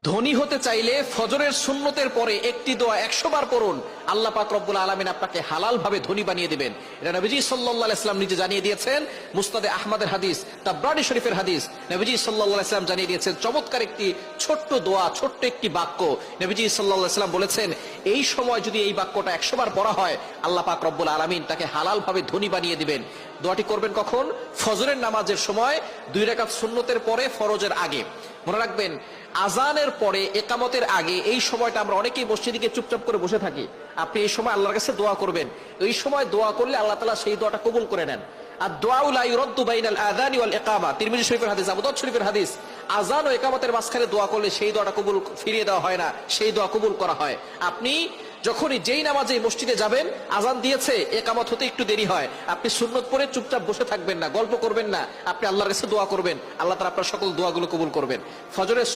ধনী হতে চাইলে ফজরের সুন্নতের পরে একটি দোয়া 100 বার পড়ুন, আল্লাহ পাক রব্বুল আলামিন আপনাকে হালাল ভাবে ধনী বানিয়ে দিবেন। এটা নবীজি সাল্লাল্লাহু আলাইহি ওয়াসাল্লাম নিজে জানিয়ে দিয়েছেন। মুসনাদে আহমদের হাদিস, তাবরানী শরীফের হাদিস। নবীজি সাল্লাল্লাহু আলাইহি ওয়াসাল্লাম জানিয়ে দিয়েছেন চমৎকার একটি ছোট্ট দোয়া, ছোট্ট একটি বাক্য। নবীজি সাল্লাল্লাহু আলাইহি ওয়াসাল্লাম বলেছেন, এই সময় যদি এই বাক্যটা 100 বার পড়া হয়, আল্লাহ পাক রব্বুল আলামিন তাকে হালাল ভাবে ধনী বানিয়ে দিবেন। দোয়াটি করবেন কখন? ফজরের নামাজের সময়, 2 রাকাত সুন্নতের পরে, ফরজের আগে। মনে রাখবেন, আজানের পরে, একামতের আগে এই সময়টা আমরা অনেকেই মসজিদে গিয়ে চুপচাপ করে বসে থাকি। আপনি এই সময় আল্লাহর কাছে দোয়া করবেন। এই সময় দোয়া করলে আল্লাহ তাআলা সেই দোয়াটা কবুল করে নেন। আর দোয়া লা ইউরাদ্দু বাইনাল আযানি ওয়াল ইকামা, তিরমিজি শরীফের হাদিস, আবু দাউদ শরীফের হাদিস। আযান ও ইকামতের মাঝখানে দোয়া করলে সেই দোয়াটা কবুল ফিরিয়ে দেওয়া হয় না, সেই দোয়া কবুল করা হয়। আপনি যখনই যেই নামাজে মসজিদে যাবেন, আজান দিয়েছে, একামত হতে একটু দেরি হয়, আপনি সুন্নত পড়ে চুপচাপ বসে থাকবেন না, গল্প করবেন না, আপনি আল্লাহর কাছে দোয়া করবেন। আল্লাহ তাআলা আপনার সকল দোয়াগুলো কবুল করবেন। ফজরের